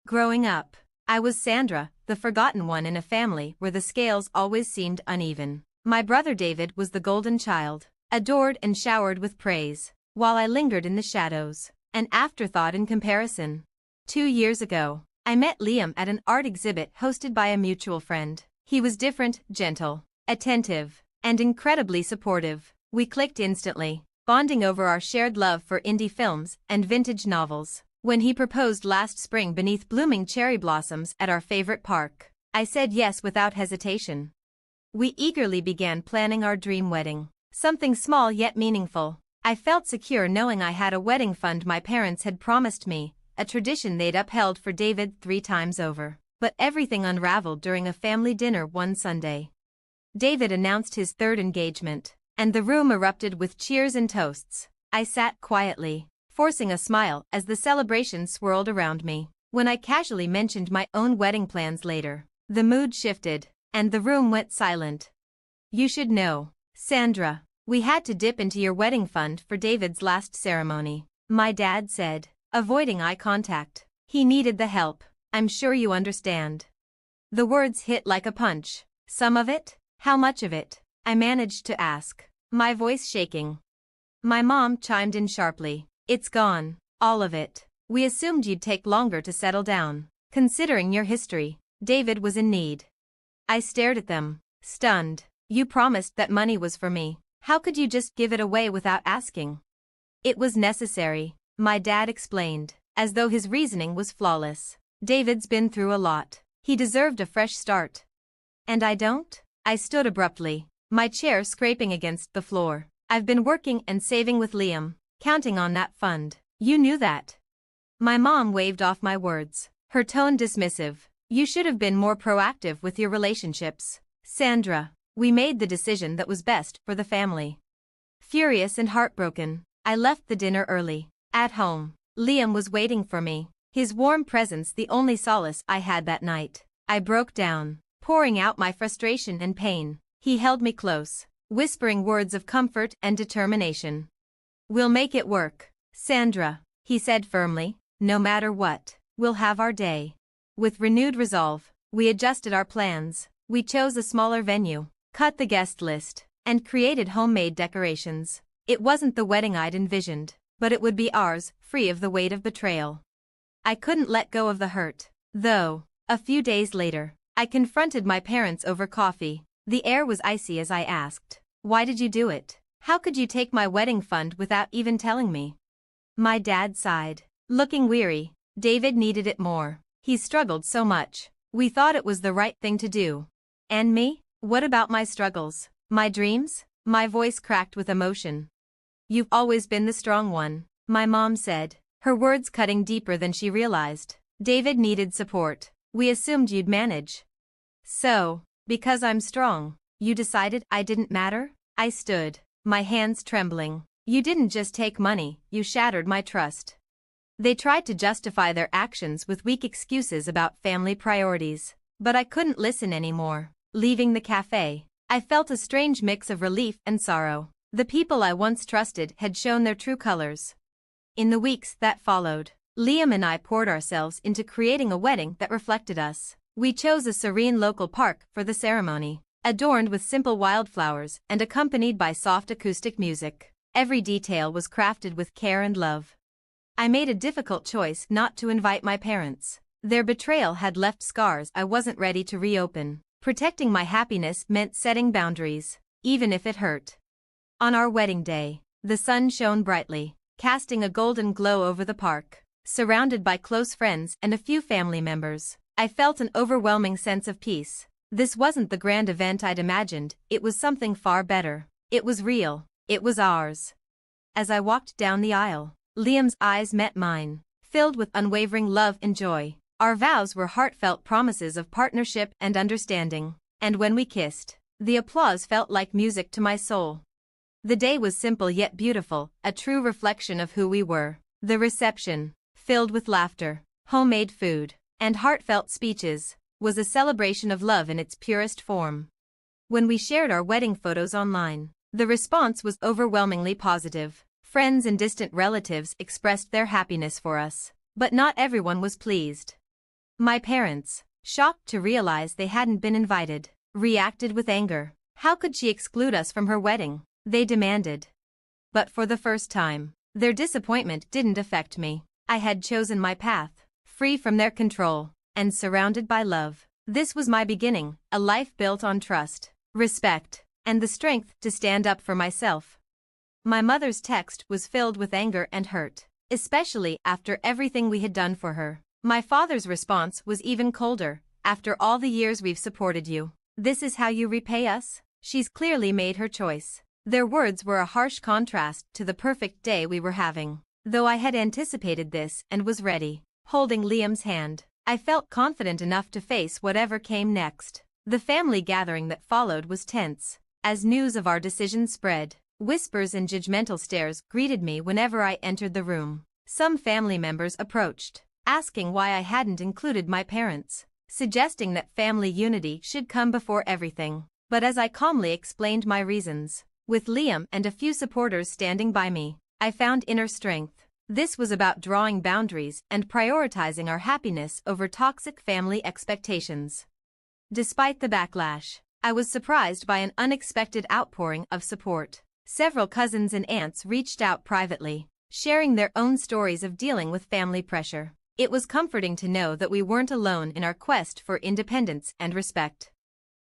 Growing up, I was Sandra, the forgotten one in a family where the scales always seemed uneven. My brother David was the golden child, adored and showered with praise, while I lingered in the shadows, an afterthought in comparison. 2 years ago, I met Liam at an art exhibit hosted by a mutual friend. He was different, gentle, attentive, and incredibly supportive. We clicked instantly, bonding over our shared love for indie films and vintage novels. When he proposed last spring beneath blooming cherry blossoms at our favorite park, I said yes without hesitation. We eagerly began planning our dream wedding, something small yet meaningful. I felt secure knowing I had a wedding fund my parents had promised me, a tradition they'd upheld for David 3 times over. But everything unraveled during a family dinner one Sunday. David announced his 3rd engagement, and the room erupted with cheers and toasts. I sat quietly, forcing a smile as the celebration swirled around me. When I casually mentioned my own wedding plans later, the mood shifted, and the room went silent. "You should know, Sandra, we had to dip into your wedding fund for David's last ceremony," my dad said, avoiding eye contact. "He needed the help. I'm sure you understand." The words hit like a punch. "Some of it? How much of it?" I managed to ask, my voice shaking. My mom chimed in sharply. "It's gone, all of it. We assumed you'd take longer to settle down. Considering your history, David was in need." I stared at them, stunned. "You promised that money was for me. How could you just give it away without asking?" "It was necessary," my dad explained, as though his reasoning was flawless. "David's been through a lot. He deserved a fresh start." "And I don't?" I stood abruptly, my chair scraping against the floor. "I've been working and saving with Liam, counting on that fund. You knew that." My mom waved off my words, her tone dismissive. "You should have been more proactive with your relationships, Sandra. We made the decision that was best for the family." Furious and heartbroken, I left the dinner early. At home, Liam was waiting for me, his warm presence the only solace I had that night. I broke down, pouring out my frustration and pain. He held me close, whispering words of comfort and determination. "We'll make it work, Sandra," he said firmly. "No matter what, we'll have our day." With renewed resolve, we adjusted our plans. We chose a smaller venue, cut the guest list, and created homemade decorations. It wasn't the wedding I'd envisioned, but it would be ours, free of the weight of betrayal. I couldn't let go of the hurt, though. A few days later, I confronted my parents over coffee. The air was icy as I asked, "Why did you do it? How could you take my wedding fund without even telling me?" My dad sighed, looking weary. "David needed it more. He struggled so much. We thought it was the right thing to do." "And me? What about my struggles? My dreams?" My voice cracked with emotion. "You've always been the strong one," my mom said, her words cutting deeper than she realized. "David needed support. We assumed you'd manage. So, because I'm strong, you decided I didn't matter?" I stood, my hands trembling. "You didn't just take money, you shattered my trust." They tried to justify their actions with weak excuses about family priorities, but I couldn't listen anymore. Leaving the cafe, I felt a strange mix of relief and sorrow. The people I once trusted had shown their true colors. In the weeks that followed, Liam and I poured ourselves into creating a wedding that reflected us. We chose a serene local park for the ceremony, adorned with simple wildflowers and accompanied by soft acoustic music. Every detail was crafted with care and love. I made a difficult choice not to invite my parents. Their betrayal had left scars I wasn't ready to reopen. Protecting my happiness meant setting boundaries, even if it hurt. On our wedding day, the sun shone brightly, casting a golden glow over the park. Surrounded by close friends and a few family members, I felt an overwhelming sense of peace. This wasn't the grand event I'd imagined, it was something far better. It was real. It was ours. As I walked down the aisle, Liam's eyes met mine, filled with unwavering love and joy. Our vows were heartfelt promises of partnership and understanding, and when we kissed, the applause felt like music to my soul. The day was simple yet beautiful, a true reflection of who we were. The reception, filled with laughter, homemade food, and heartfelt speeches, was a celebration of love in its purest form. When we shared our wedding photos online, the response was overwhelmingly positive. Friends and distant relatives expressed their happiness for us, but not everyone was pleased. My parents, shocked to realize they hadn't been invited, reacted with anger. How could she exclude us from her wedding? They demanded. But for the first time, their disappointment didn't affect me. I had chosen my path, free from their control, and surrounded by love. This was my beginning, a life built on trust, respect, and the strength to stand up for myself. My mother's text was filled with anger and hurt, especially after everything we had done for her. My father's response was even colder. After all the years we've supported you, this is how you repay us? She's clearly made her choice. Their words were a harsh contrast to the perfect day we were having. Though I had anticipated this and was ready, holding Liam's hand, I felt confident enough to face whatever came next. The family gathering that followed was tense. As news of our decision spread, whispers and judgmental stares greeted me whenever I entered the room. Some family members approached, asking why I hadn't included my parents, suggesting that family unity should come before everything. But as I calmly explained my reasons, with Liam and a few supporters standing by me, I found inner strength. This was about drawing boundaries and prioritizing our happiness over toxic family expectations. Despite the backlash, I was surprised by an unexpected outpouring of support. Several cousins and aunts reached out privately, sharing their own stories of dealing with family pressure. It was comforting to know that we weren't alone in our quest for independence and respect.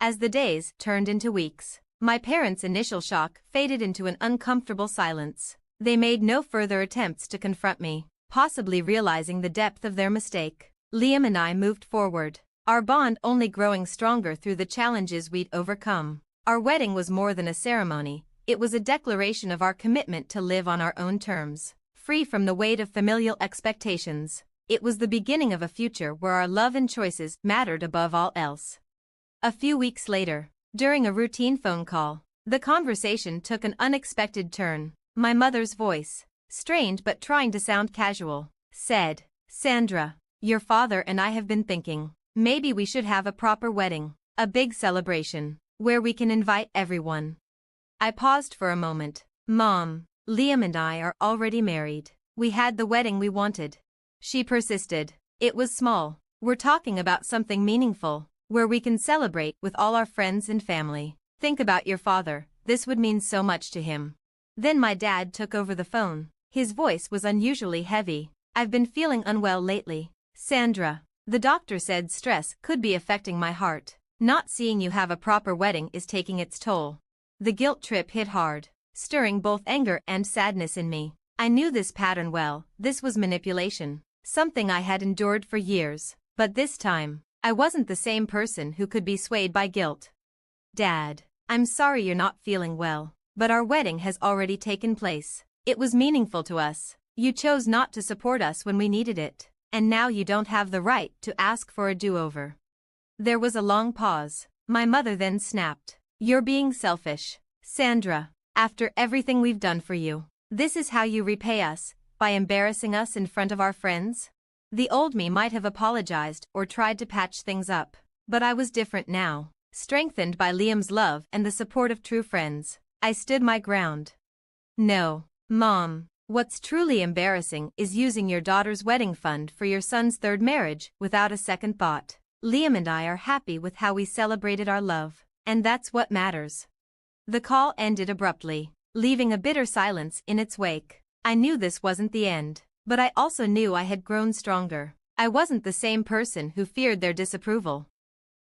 As the days turned into weeks, my parents' initial shock faded into an uncomfortable silence. They made no further attempts to confront me, possibly realizing the depth of their mistake. Liam and I moved forward, our bond only growing stronger through the challenges we'd overcome. Our wedding was more than a ceremony, it was a declaration of our commitment to live on our own terms, free from the weight of familial expectations. It was the beginning of a future where our love and choices mattered above all else. A few weeks later, during a routine phone call, the conversation took an unexpected turn. My mother's voice, strained but trying to sound casual, said, "Sandra, your father and I have been thinking, maybe we should have a proper wedding, a big celebration, where we can invite everyone." I paused for a moment. "Mom, Liam and I are already married. We had the wedding we wanted." She persisted. "It was small. We're talking about something meaningful, where we can celebrate with all our friends and family. Think about your father, this would mean so much to him." Then my dad took over the phone. His voice was unusually heavy. "I've been feeling unwell lately, Sandra. The doctor said stress could be affecting my heart. Not seeing you have a proper wedding is taking its toll." The guilt trip hit hard, stirring both anger and sadness in me. I knew this pattern well. This was manipulation, something I had endured for years. But this time, I wasn't the same person who could be swayed by guilt. "Dad, I'm sorry you're not feeling well, but our wedding has already taken place. It was meaningful to us. You chose not to support us when we needed it, and now you don't have the right to ask for a do-over." There was a long pause. My mother then snapped, "You're being selfish, Sandra. After everything we've done for you, this is how you repay us, by embarrassing us in front of our friends?" The old me might have apologized or tried to patch things up, but I was different now. Strengthened by Liam's love and the support of true friends, I stood my ground. "No, Mom, what's truly embarrassing is using your daughter's wedding fund for your son's third marriage without a second thought. Liam and I are happy with how we celebrated our love, and that's what matters." The call ended abruptly, leaving a bitter silence in its wake. I knew this wasn't the end, but I also knew I had grown stronger. I wasn't the same person who feared their disapproval.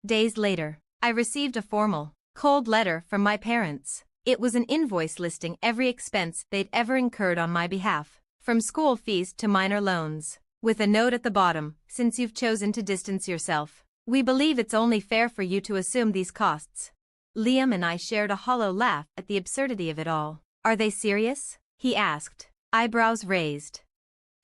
Days later, I received a formal, cold letter from my parents. It was an invoice listing every expense they'd ever incurred on my behalf, from school fees to minor loans, with a note at the bottom: "Since you've chosen to distance yourself, we believe it's only fair for you to assume these costs." Liam and I shared a hollow laugh at the absurdity of it all. "Are they serious?" he asked, eyebrows raised.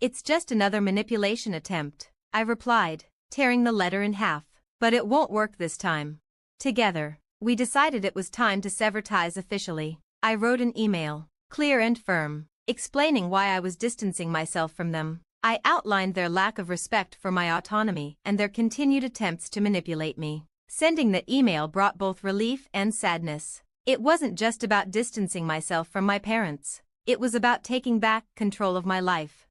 "It's just another manipulation attempt," I replied, tearing the letter in half. "But it won't work this time." Together, we decided it was time to sever ties officially. I wrote an email, clear and firm, explaining why I was distancing myself from them. I outlined their lack of respect for my autonomy and their continued attempts to manipulate me. Sending that email brought both relief and sadness. It wasn't just about distancing myself from my parents. It was about taking back control of my life.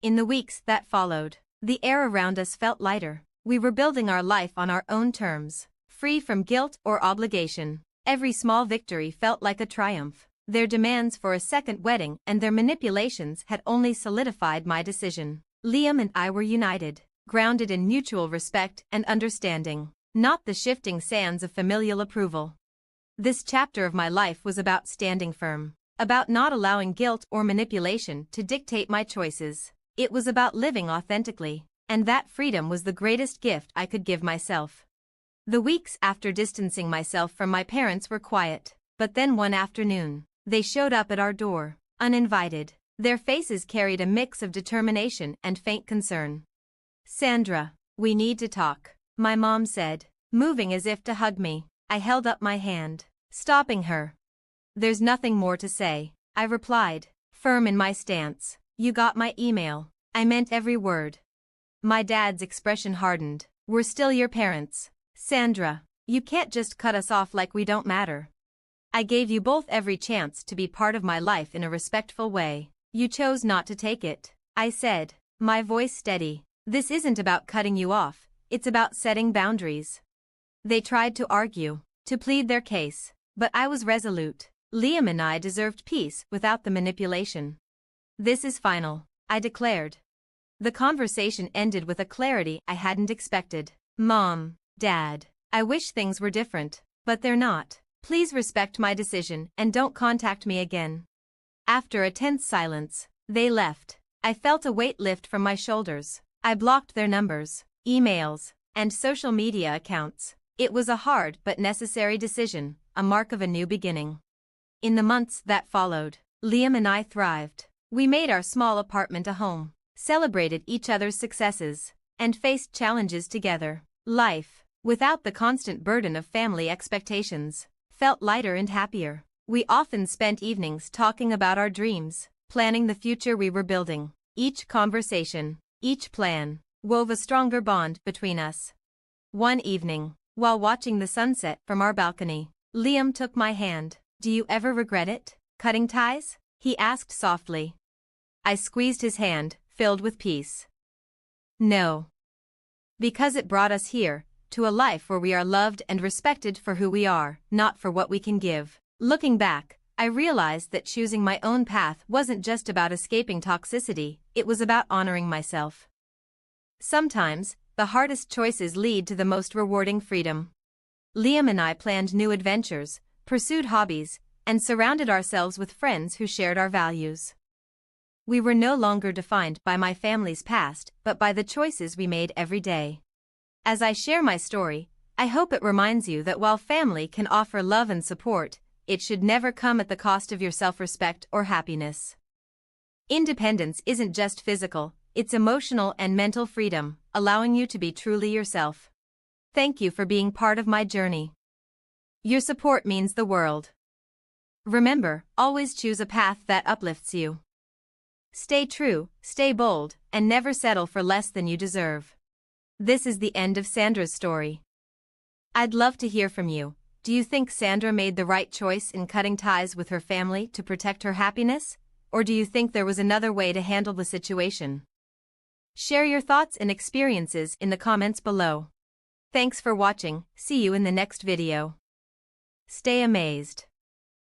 In the weeks that followed, the air around us felt lighter. We were building our life on our own terms, free from guilt or obligation. Every small victory felt like a triumph. Their demands for a second wedding and their manipulations had only solidified my decision. Liam and I were united, grounded in mutual respect and understanding, not the shifting sands of familial approval. This chapter of my life was about standing firm, about not allowing guilt or manipulation to dictate my choices. It was about living authentically, and that freedom was the greatest gift I could give myself. The weeks after distancing myself from my parents were quiet, but then one afternoon, they showed up at our door, uninvited. Their faces carried a mix of determination and faint concern. "Sandra, we need to talk," my mom said, moving as if to hug me. I held up my hand, stopping her. "There's nothing more to say," I replied, firm in my stance. "You got my email." I meant every word. My dad's expression hardened. "We're still your parents. Sandra, you can't just cut us off like we don't matter. I gave you both every chance to be part of my life in a respectful way. You chose not to take it," I said, my voice steady. "This isn't about cutting you off, it's about setting boundaries." They tried to argue, to plead their case, but I was resolute. Liam and I deserved peace without the manipulation. "This is final," I declared. The conversation ended with a clarity I hadn't expected. "Mom, Dad, I wish things were different, but they're not. Please respect my decision and don't contact me again." After a tense silence, they left. I felt a weight lift from my shoulders. I blocked their numbers, emails, and social media accounts. It was a hard but necessary decision, a mark of a new beginning. In the months that followed, Liam and I thrived. We made our small apartment a home, celebrated each other's successes, and faced challenges together. Life, without the constant burden of family expectations, felt lighter and happier. We often spent evenings talking about our dreams, planning the future we were building. Each conversation, each plan, wove a stronger bond between us. One evening, while watching the sunset from our balcony, Liam took my hand. "Do you ever regret it, cutting ties?" he asked softly. I squeezed his hand, filled with peace. "No. Because it brought us here, to a life where we are loved and respected for who we are, not for what we can give." Looking back, I realized that choosing my own path wasn't just about escaping toxicity, it was about honoring myself. Sometimes, the hardest choices lead to the most rewarding freedom. Liam and I planned new adventures, pursued hobbies, and surrounded ourselves with friends who shared our values. We were no longer defined by my family's past, but by the choices we made every day. As I share my story, I hope it reminds you that while family can offer love and support, it should never come at the cost of your self-respect or happiness. Independence isn't just physical, it's emotional and mental freedom, allowing you to be truly yourself. Thank you for being part of my journey. Your support means the world. Remember, always choose a path that uplifts you. Stay true, stay bold, and never settle for less than you deserve. This is the end of Sandra's story. I'd love to hear from you. Do you think Sandra made the right choice in cutting ties with her family to protect her happiness? Or do you think there was another way to handle the situation? Share your thoughts and experiences in the comments below. Thanks for watching, see you in the next video. Stay amazed.